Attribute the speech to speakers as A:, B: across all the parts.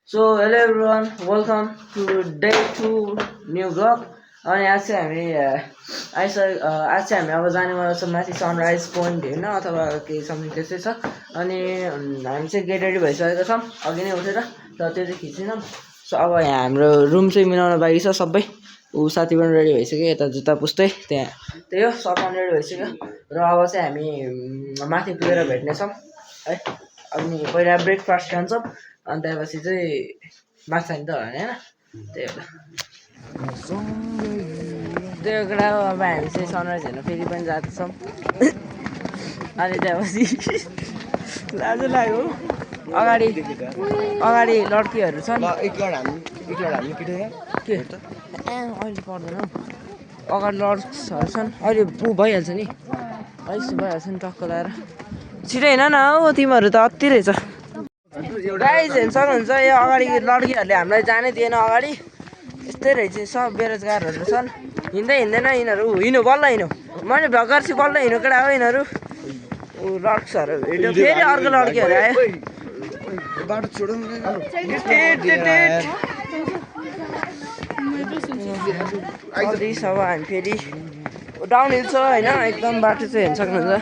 A: So hello everyone, welcome to day 2 new vlog. अनि आज चाहिँ हामी अब जानेवाला छ माथि सनराइज पोइन्ट होइन अथवा केही समथिङ त्यस्तै छ अनि हामी चाहिँ गेट रेडी भइसकेको छौँ अघि नै उठेर तर त्यो चाहिँ खिचिनौँ। सो अब यहाँ हाम्रो रुम चाहिँ मिलाउन बाँकी छ सबै। ऊ साथी पनि रेडी भइसक्यो यता जुत्ता पुस्दै त्यहाँ त्यही हो सब पनि रेडी भइसक्यो र अब चाहिँ हामी माथि पुगेर भेट्नेछौँ है। अनि पहिला ब्रेकफास्ट खान्छौँ अनि त्यसपछि चाहिँ माछा नि त होइन त्यही हो त्यो कुरा हो। अब हामी चाहिँ सनराइज हेर्न फेरि पनि जाँदैछौँ अनि त्यसपछि लाजु लाग्यो अगाडि अगाडि लड्कीहरू छन् के अहिले पर्दैन हौ अगाडि लड्सहरू छन् अहिले भइहाल्छ नि अहिले भइहाल्छ नि टक्क लगाएर छिटो हिँड न हौ तिमीहरू त अति रहेछ। गाइज हेर्न सक्नुहुन्छ यो अगाडि लड्कीहरूले हामीलाई जानै दिएन अगाडि यस्तै रहेछ सब बेरोजगारहरू छन् हिँड्दै हिँड्दैन यिनीहरू हिँड्नु बल्ल हिँड्नु मैले भ्लग गर्छु बल्ल हिँड्नु केटा हो यिनीहरू ऊ लड्सहरू भेट्यो फेरि अर्को लड्कीहरू आयो अब हामी फेरि डाउन हिल छ होइन एकदम बाटो चाहिँ हेर्न सक्नुहुन्छ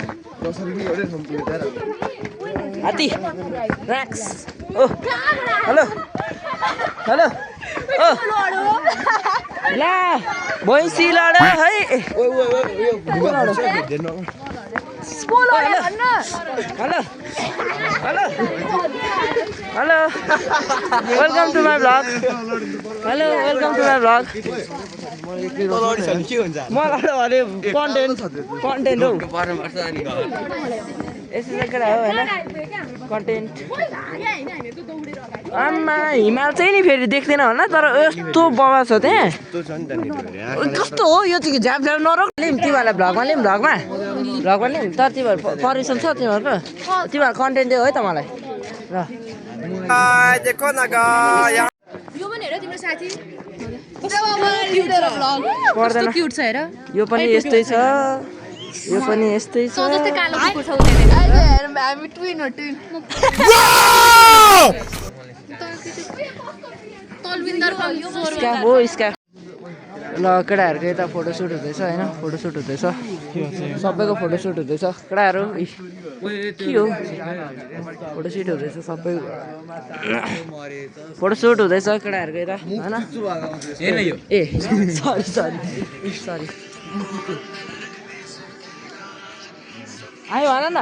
A: हात्ती ऱ्याक्स ओ हेलो हेलो ओ ला भैँसी लड है hello hello hello welcome to my vlog hello welcome to my vlog मलाई भने कन्टेन्ट हौ यस्तो चाहिँ केटा हो होइन कन्टेन्ट आमा हिमाल चाहिँ नि फेरि देख्दैन होला तर यस्तो बबा छ त्यहाँ कस्तो हो यो चाहिँ झ्याप झ्याप नरोक लिम तिमीहरूलाई भ्लगमा लिम भ्लगमा लिम तर तिमीहरू पर्मिसन छ तिमीहरूको तिमीहरू कन्टेन्ट दियो है त मलाई ल देखो न
B: यो पनि हेर तिम्रो साथी कस्तो क्युट छ हेर
A: यो पनि यस्तै छ यो पनि यस्तै छ
B: जस्तै कालो कुकुर छ उनीहरु हामी ट्विन हो ट्विन तलविन्दर
A: इसका हो इसका ल केटाहरूको यता फोटोसुट हुँदैछ होइन फोटोसुट हुँदैछ सबैको फोटोसुट हुँदैछ केटाहरू के हो फोटोसुट हुँदैछ सबै फोटोसुट हुँदैछ केटाहरूको यता होइन ए सरी सरी सरी आयो भन न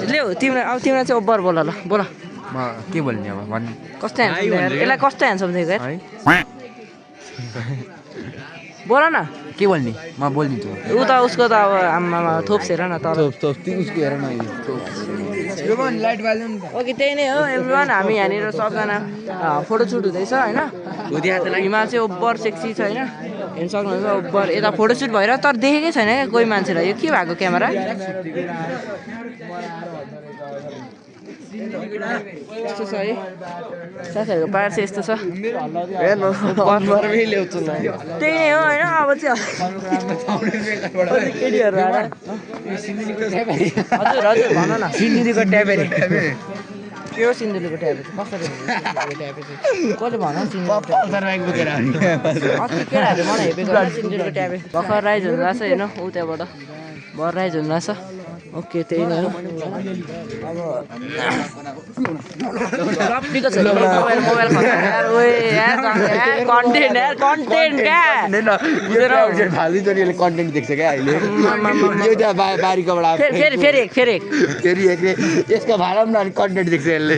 A: ल्याउ तिमीलाई अब तिमीलाई चाहिँ ओभर बोल ल बोल
C: म के बोल्ने अब भन्नु
A: कस्तो ह्यान्डसम यसलाई कस्तो ह्यान्डसम देखेको बोल न
C: के बोल्ने म बोलिदिन्छु
A: ऊ त उसको त अब आमामा थोप्स हेर न तर
C: उसको हेर न
A: ओके त्यही नै हो एभ्रिवान हामी यहाँनिर सबजना फोटोसुट हुँदैछ होइन हिमाल चाहिँ ओभर सेक्सी छ होइन हेर्न सक्नुहुन्छ ओभर यता फोटोसुट भएर तर देखेकै छैन क्या कोही मान्छेलाई यो के भएको क्यामेरा यस्तो छ है साथीहरूको पार चाहिँ यस्तो छ त्यही नै हो होइन अब चाहिँ केटीहरू आएर हजुर हजुर भन न
C: सिन्धुलीको ट्याबेरी
A: के हो सिन्धुलीको ट्याबे कसरी ट्याबे चाहिँ कसले भन अस्ति केटाहरूले मलाई हेपेको सिन्धुलीको ट्याबे भर्खर राइज हुनु रहेछ हेर्नु ऊ त्यहाँबाट भर राइज हुनु रहेछ ओके त्यही नै हो अब टपिक छ मोबाइल कन्टेन्ट क्या
C: कन्टेन्ट देख्छ क्या अहिले बारीकोबाट
A: फेरि
C: यसको भाडा पनि अलिक कन्टेन्ट देख्छ यसले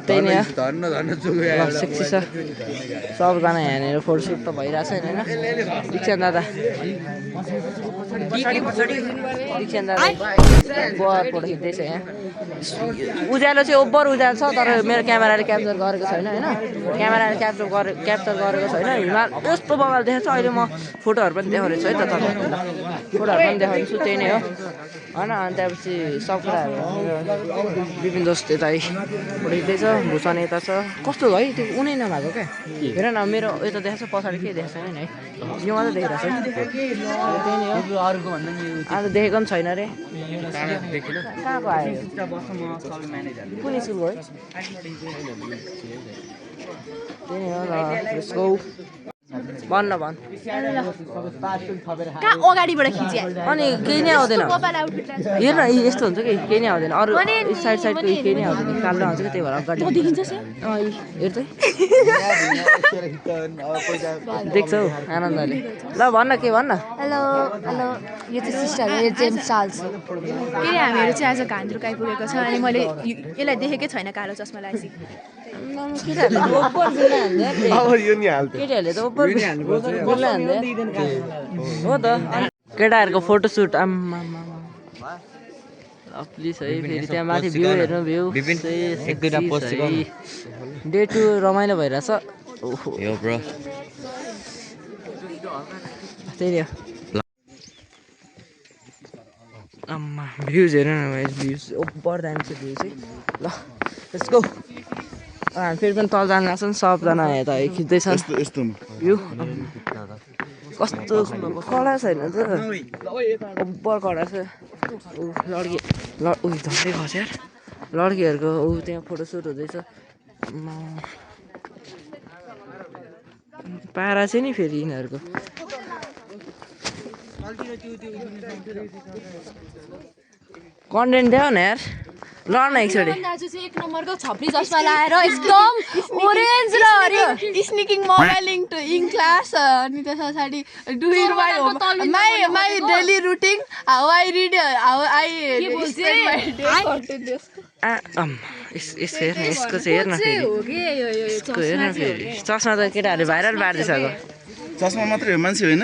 A: त्यही नै
C: धन्न
A: सेक्सी छ सबजना यहाँनिर फोटोसुट त भइरहेछ होइन दीक्षान दादा बर फोटो खिच्दैछ यहाँ उज्यालो चाहिँ ओभर उज्यालो छ तर मेरो क्यामेराले क्याप्चर गरेको छैन होइन क्यामेराले क्याप्चर गरेको छैन हिमाल यस्तो बगाल देखाएको छ अहिले म फोटोहरू पनि देखाउने छु है त तपाईँहरूलाई फोटोहरू पनि देखाउँछु त्यही नै हो होइन अनि त्यसपछि सब कुराहरू विपिन जस्तो यता फोटो खिच्दैछ भुसन यता छ कस्तो है त्यो उनी नभएको क्या हेर न मेरो यता देखाएको छ पछाडि के देखाएको छैन नि है यो मात्रै देखिरहेको छ त्यही नै हो आज देखेको पनि छैन अरे कहाँको आयो कुन स्कुलको है त्यही हो ल लेट्स गो भन्न भन्
B: कहाँ अगाडिबाट खिचे
A: अनि केही नै आउँदैन
B: कपाल आउटफिट
A: हेर न यस्तो हुन्छ कि केही नै आउँदैन अरू साइड साइडको केही नै आउँदैन कालो आउँछ कि त्यही भएर अगाडि
B: देखिन्छ
A: हेर्दै देख्छौ आनन्दले ल भन्न के भन्न
B: हेलो हेलो यो चाहिँ सिस्टर हो यो जेम्स चार्ल्स हो के अरे हामीहरू चाहिँ आज घान्द्रुक आइपुगेको छ अनि मैले यसलाई देखेकै छैन कालो चस्मा लगाएपछि
A: केटाहरूले त ओपर हो त केटाहरूको फोटोसुट प्लिज है फेरि त्यहाँ माथि भ्यू हेर्नु भ्यू डे 2 रमाइलो भइरहेछ त्यही हो आम्मा भ्युज हेर न भ्युज ओभर दामी छ भ्यू चाहिँ ल लेट्स गो हामी फेरि पनि तल जानु लाग्छन् सबजना यता खिच्दैछन् भ्यू कस्तो कडा छैन त ओभर कडा छ लड्की उयो झन्डै खस्यो यार लड्कीहरूको ऊ त्यहाँ फोटोसुट हुँदैछ पारा छ नि फेरि यिनीहरूको कन्टेन्ट देऊ न यार ल न एकचोटि
B: दाजु चाहिँ एक नम्बरको छप्री चस्मा लाएर एकदम ओरेन्ज र हरियो स्निकिङ मोबाइलिङ टु इन क्लास अनि त्यस पछाडि doing my daily routine how I read how I spend my day
A: यसको चाहिँ हेर्न फेरि यसको हेर्न फेरि चस्मा त केटाहरूले भाइरल पार्दैछ
D: चस्मा मात्रै हो मान्छे होइन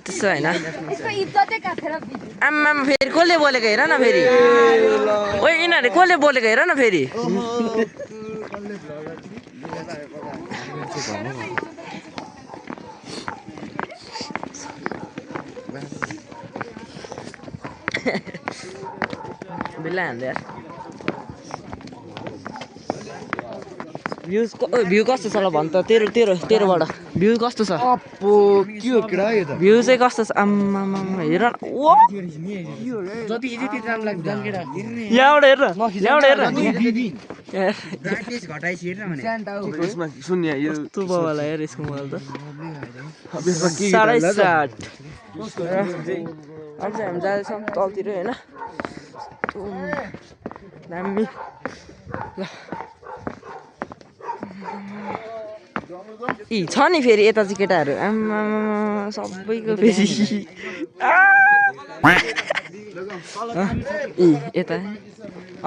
A: त्यस्तो होइन आम्मा फेरि कसले बोलेको हेर न फेरि ओ यिनीहरूले कसले बोलेको हेर न फेरि बिल्ला हान्दै यार भ्यू कस्तो छ ल भन् त तेरोबाट भ्यू कस्तो छ भ्यू चाहिँ कस्तो छ आम्मा हेर न यहाँबाट हेर कस्तो बाबालाई यार यसको मोबाइल त 7.5 अझै हामी जाँदैछौँ तलतिर होइन दामी ल यी छ नि फेरि यता चाहिँ केटाहरू आम्मा सबैको फेरि यता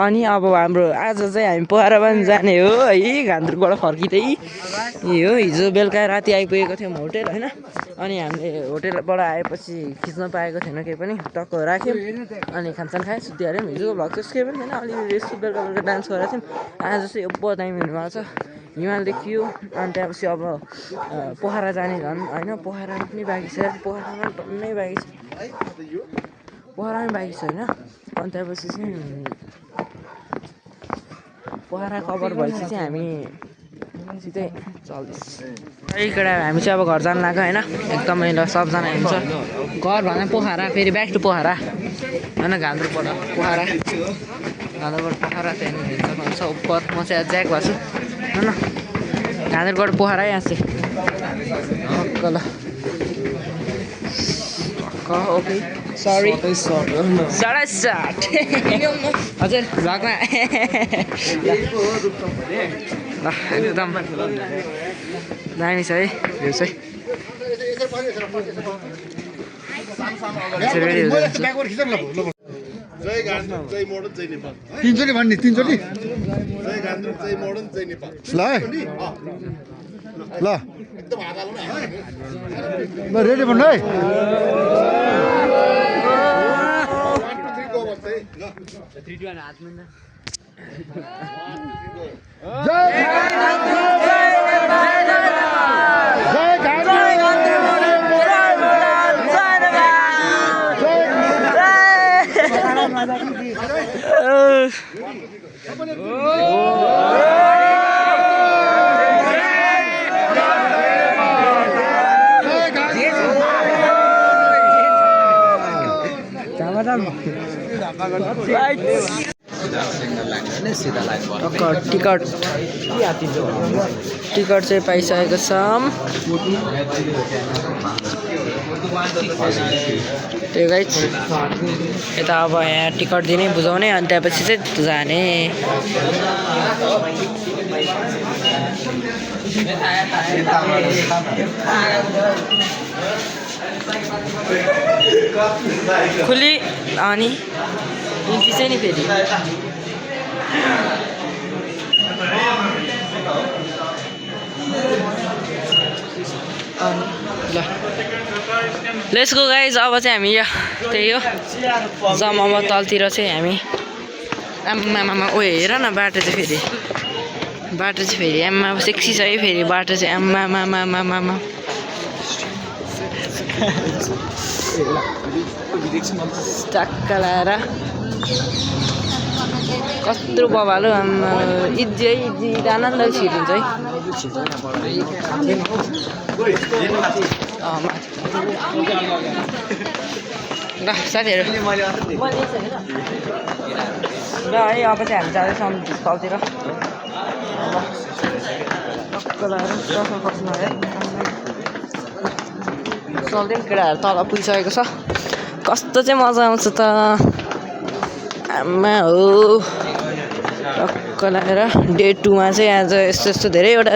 A: अनि अब हाम्रो आज चाहिँ हामी पोखरा पनि जाने हो है घान्द्रुकबाट फर्किँदै हो हिजो बेलुका राति आइपुगेको थियौँ होटेल होइन अनि हामीले होटेलबाट आएपछि खिच्न पाएको थिएन केही पनि टक्क राख्यौँ अनि खानसान खायो सुतिहाल्यौँ हिजोको भ्लग चाहिँ केही पनि थिएन अलिअलि यसो बेलुका बेलुका डान्स गरेको थियौँ आज चाहिँ बहुत दामी हुनुभएको छ हिमाल देखियो अनि त्यहाँपछि अब पोखरा जाने झन् होइन पोखरा पनि बाँकी छ पोखरामा टन्नै बाँकी छ पोखरामै बाँकी छ होइन अनि त्यहाँपछि चाहिँ पोखरा कभर भएपछि चाहिँ हामी सिधै चल्दैछ है केटा हामी चाहिँ अब घर जानु लाग्यो होइन एकदमै ल सबजना हुन्छ घर भन्दा पोखरा फेरि ब्याक टु पोखरा होइन घान्द्रुकबाट पोखरा त्यहाँनिर हेर्न सक्नुहुन्छ उपर म चाहिँ ज्याक भएको छु होइन घान्द्रुकबाट पोखरा यहाँ चाहिँ ल ओके सरी 7.5 हजुर भ्लगमा ल एकदम दामी छ है भ्यू चाहिँ
D: तीनचोटि भन्ने तीनचोटि ल है ल ल रेडी भन्नु है
A: टिकट टिकट चाहिँ पाइसकेको छ त्यो गाइज यता अब यहाँ टिकट दिने बुझाउने अनि त्यसपछि चाहिँ जाने खुली अनि चाहिँ नि फेरि ल लेट्स गो गाइज अब चाहिँ हामी यहाँ त्यही हो जम्मा तलतिर चाहिँ हामी आम्मामा ओ हेर न बाटो चाहिँ फेरि आम्मा सेक्सी छ है फेरि बाटो चाहिँ आम्मामा टक्क लाएर कत्रो बबालो इजी आनन्द छिरिन्छ है ल साथीहरू ल है अब चाहिँ हामी जाँदैछौँ तलतिर टक्क लाएर खस्नु है चल्दै केटाहरू तल पुगिसकेको छ कस्तो चाहिँ मजा आउँछ त आमा हो टक्क लगाएर डे 2 मा चाहिँ आज यस्तो धेरैवटा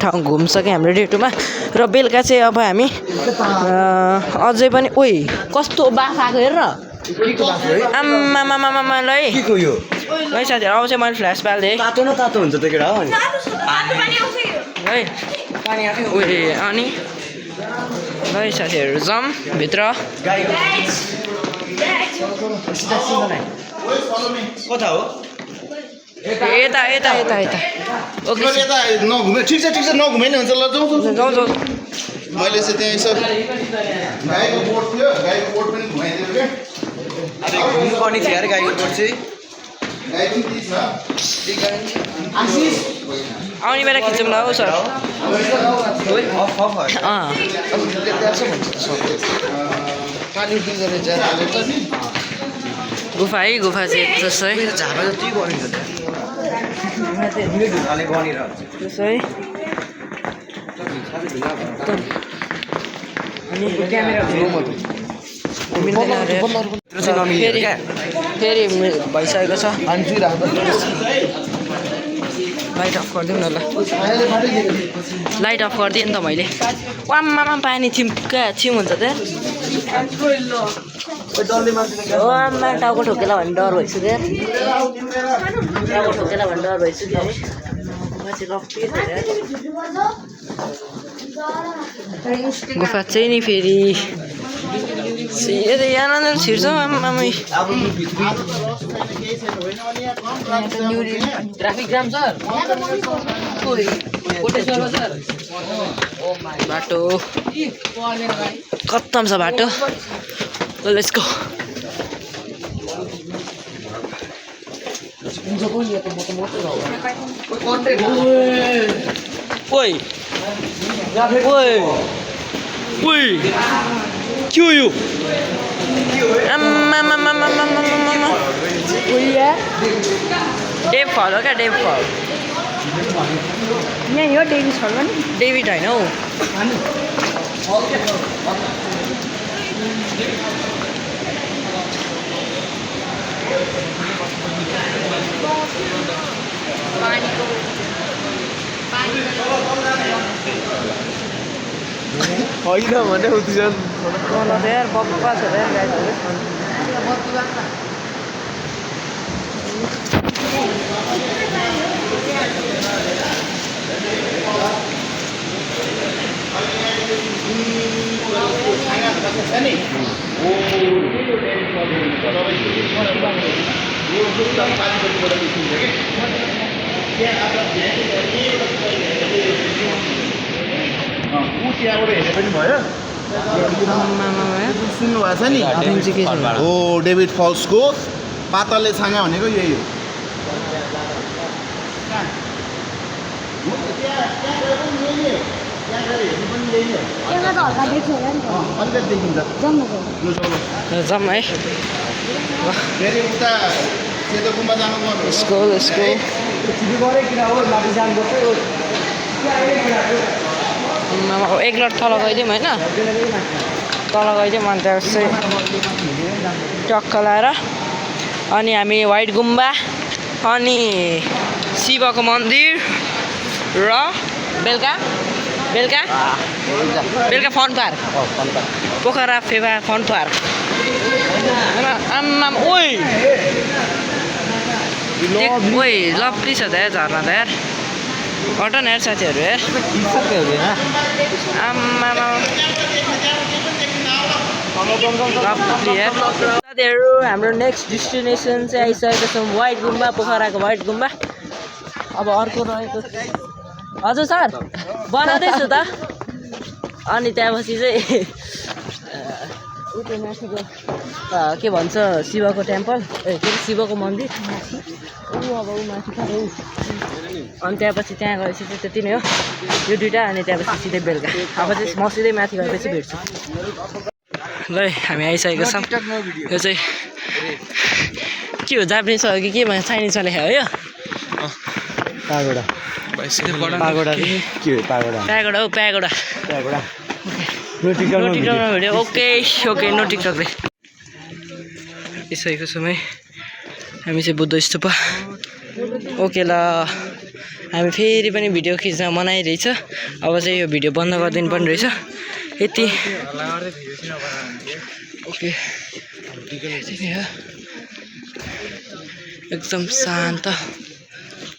A: ठाउँ घुमिसक्यो हाम्रो डे 2 मा र बेलुका चाहिँ अब हामी अझै पनि ओइ कस्तो बाफ आएको हेर न आम्मामामामा ल है साथीहरू अब चाहिँ मैले फ्ल्यास पाल्दै
C: तातो न तातो हुन्छ त्यो केटा हो नि
A: है ओए अनि ल साथीहरू जाम भित्र
C: कता हो
A: यता ओके
D: यता नघुमे ठिक छ नघुमे नि हुन्छ ल जाउँ
A: जाउँ
D: मैले चाहिँ त्यहाँ यसो गाईको बोट थियो गाईको बोट पनि घुमाइदियो क्या
C: अरे घुम्नुपर्ने थियो यार गाईको बोट चाहिँ
D: गाई पनि त्यही छ
A: आउने बेला खिचौँ ल हौ सर गुफा है गुफा चाहिँ जस्तो है
C: झापा जति बनिन्छ
A: त्यसो है अनि फेरि भइसकेको छ लाइट अफ गरिदिउँ न ल लाइट अफ गरिदिएँ नि त मैले वाममा पानी छिम हुन्छ त्यहाँ आम्मा टाउको ठोकेला भन्ने डर भइसक्यो टाउको ठोकेला भन्ने डर भइसक्यो गुफा चाहिँ नि फेरि आनन्द छिर्छौँ आम्मै ट्राफिक जाम सर बाटो खत्तम छ बाटो लेट्स गो ओइ के हो यो डेभ फल हो क्या डेभ फल यहीँ हो डेभिड फल पनि डेभिड होइन हौ
C: होइन भने उतिजन
A: यार बक्का छ यार गाइजहरु
D: त्यहाँबाट हेरे पनि भयो सुन्नुभएको छ नि हो डेभिड फल्सको पातलले छाँगा भनेको यही हो अलिकति देखिन्छ
A: जाम है
D: फेरि उता सेतो गुम्बा जानुपर्छ
A: Let's go, let's go. अब एक लट तल गइदिउँ होइन तल गइदिउँ अन्त चाहिँ टक्क लाएर अनि हामी व्हाइट गुम्बा अनि शिवको मन्दिर र बेलुका बेलुका बेलुका fun park Pokhara Fewa fun park आम्माम ओइ ओइ लभली छ त यार झर्ना त यार हट न यार साथीहरू यार आम्मामा लभली यार साथीहरू हाम्रो नेक्स्ट डेस्टिनेसन चाहिँ आइसकेको छौँ व्हाइट गुम्बा पोखराको व्हाइट गुम्बा अब अर्को रहेको हजुर सर बनाउँदैछु त अनि त्यहाँपछि चाहिँ उता माथिको के भन्छ शिवको टेम्पल के अरे शिवको मन्दिर अब ऊ माथि छ अनि त्यहाँपछि त्यहाँ गएपछि चाहिँ त्यति नै हो यो दुइटा अनि त्यहाँपछि सिधै बेलुका अब चाहिँ म सिधै माथि गएपछि भेट्छु ल हामी आइसकेको छौँ यो चाहिँ के हो जापानिज हो कि के भन्छ चाइनिजमा लेखेको हो यो
C: पागोडा पागोडा के हो पागोडा
A: प्यागोडा हो प्यागोडा नो टिकटकमा भिडियो ओके ओके नो टिकटकले आइसकेको छौँ है हामी चाहिँ बुद्ध स्तूपा ओके ल हामी फेरि पनि भिडियो खिच्न मनाइरहेछ अब चाहिँ यो भिडियो बन्द गरिदिनु पर्ने रहेछ यति ओके एकदम शान्त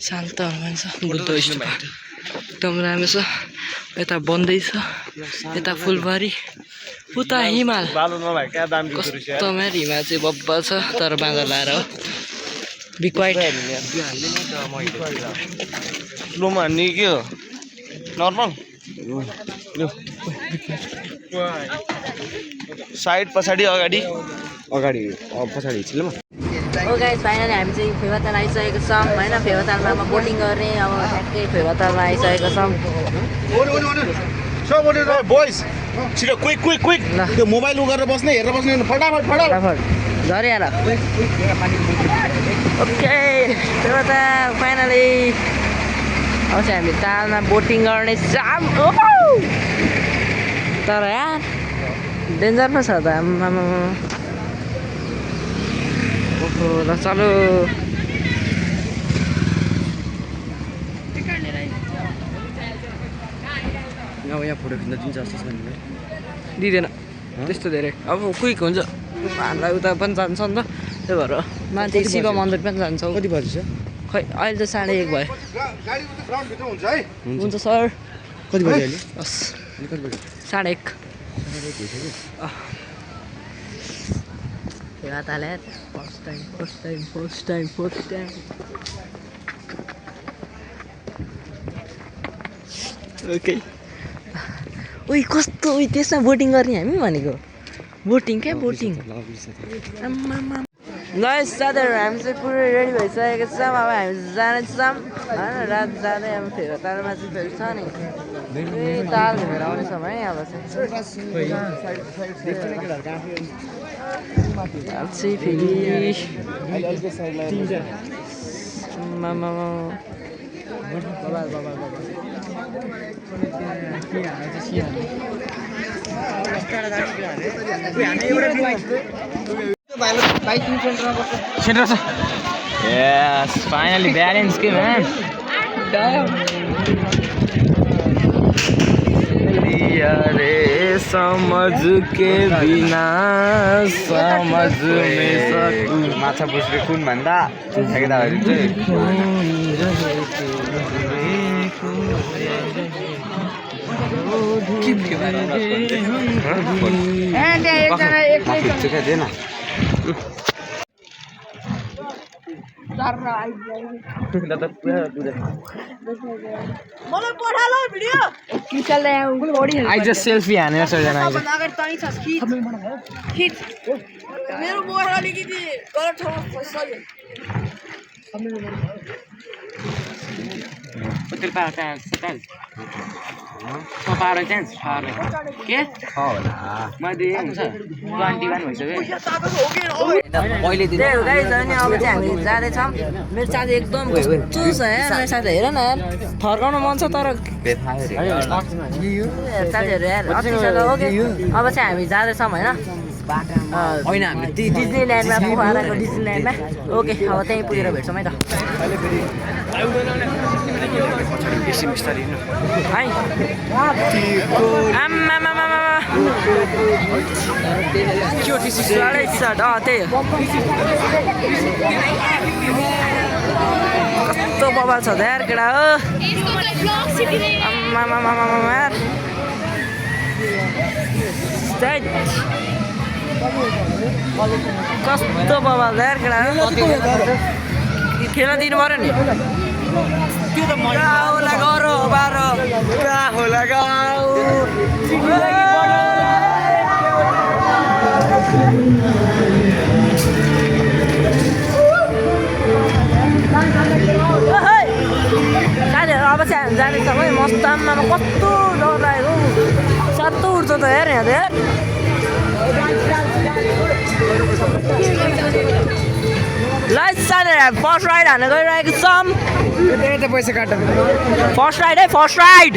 A: शान्त हुन्छ बुद्ध स्तूपा एकदम राम्रो छ यता बन्दैछ यता फुलबारी उता हिमाल कस्तो मेरो हिमाल चाहिँ बब्बा छ तर बाँदर लाएर हो बी क्वाइट
C: स्लोमा हान्ने के हो नर्मल साइड पछाडि अगाडि अगाडि पछाडि छिल्लोमा
A: ओ गाइस फाइनली हामी चाहिँ फेवाताल आइसकेको छौँ होइन फेवातालमा अब बोटिङ गर्ने अब ठ्याक्कै फेवातालमा आइसकेको छौँ
D: बोइस छिटो क्विक क्विक क्विक त्यो मोबाइल उ गरेर बस्ने हेरेर बस्ने फटाफट फटाफट
A: झरिहाल ओके फेवाताल फाइनली अब चाहिँ हामी तालमा बोटिङ गर्ने छौँ तर यार डेन्जर पो छ त आम्मामा ओहो ल चलो
C: अब यहाँ फोटो खिच्न दिन्छ जस्तो छ नि
A: दिँदैन त्यस्तो धेरै अब क्विक हुन्छ हामीलाई उता पनि जान्छ नि त त्यही भएर माथि शिव मन्दिर पनि जान्छौँ
C: कति बजी छ
A: खै अहिले त 1:30 भयो
D: गाडी उता फ्रन्टभित्र हुन्छ है
A: हुन्छ सर
C: कति बजी अहिले
A: हस्
C: कति बजी
A: 1:30 फेवाताल फर्स्ट टाइम ओके उही कस्तो उही त्यसमा बोटिङ गर्ने हामी भनेको बोटिङ क्या बोटिङ आम्मामा ल साथीहरू हामी चाहिँ पुरै रेडी भइसकेको छौँ अब हामी जानेछौँ होइन रात जाँदै अब फेवातालमा चाहिँ फेरि छ नि ए ताल घुमेर आउनेछौँ है अब चाहिँ फेरि आम्मामा
C: सेन्टर छ यस फाइनली ब्यालेन्स के म्यान अरे समझ के बिना समझ में सकूं माछा पुछ्रे कुन भन्दा केटाहरु चाहिँ I just selfie हानेर सबजना
A: मेरो मोबाइल अलिकति गलत ठाउँमा फस्यो
C: Hotel para acá,
A: power chance के मैले 21 भइसक्यो
C: पहिले दिन
A: त्यही हो गाइस अनि अब चाहिँ हामी जाँदैछौँ मेरो साथी एकदम कस्तो छ यार मेरो साथी हेर न यार थर्काउन मन छ तर साथीहरू यार ओके अब चाहिँ हामी जाँदैछौँ होइन
C: होइन हामी
A: डिज्नील्यान्डमा पोखराको डिज्नील्यान्डमा ओके अब त्यहीँ पुगेर भेट्छौँ है त है आम्मामामामा साह्रै साट त्यही हो कस्तो बबाल छ त यार केटा हो आम्मामामामा यार कस्तो बबाल यार केटा खेल्न दिनु पऱ्यो नि त्यो त होला गरो बारो होला गाउँ साथीहरू अब चाहिँ हामी जाँदैछौँ है मस्ताममा कस्तो डर लागेको सत्तो उठ्छ त हेर यहाँ त ल साथीहरू फर्स्ट राइड हान्न गइरहेको छौँ
C: पैसा काट्नु
A: फर्स्ट राइड है फर्स्ट राइड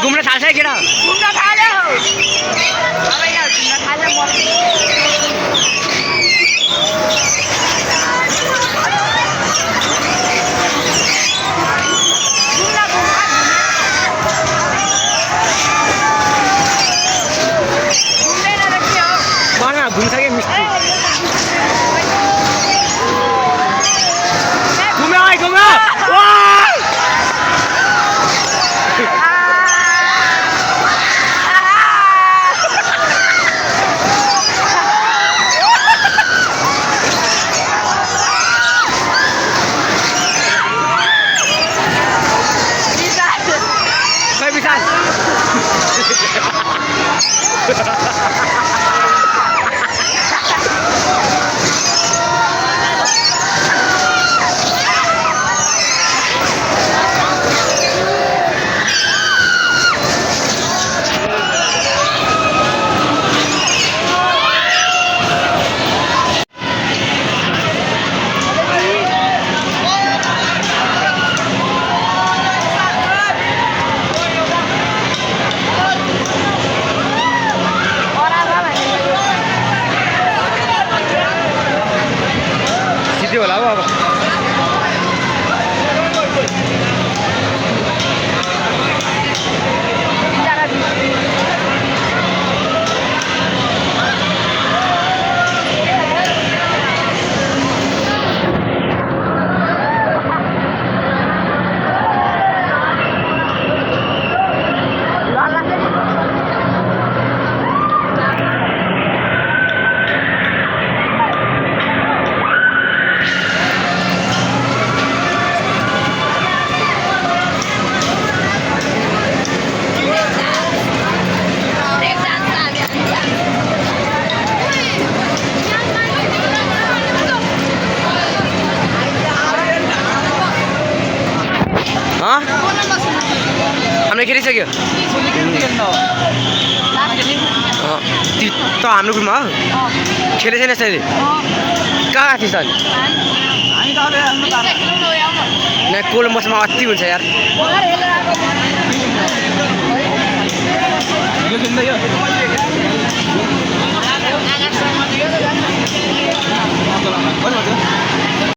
A: घुम्न थाल्छ है केटा घुम्न थाल्यो अब यहाँ घुम्न थाल्यो घुम्छ कि मिस्त्री घुम्यो होला अब हामीले खेलिसक्यो त हाम्रो ग्रुपमा हो खेले छैन यसरी कहाँ थिएछ अनि कोलम्बसमा अति हुन्छ यार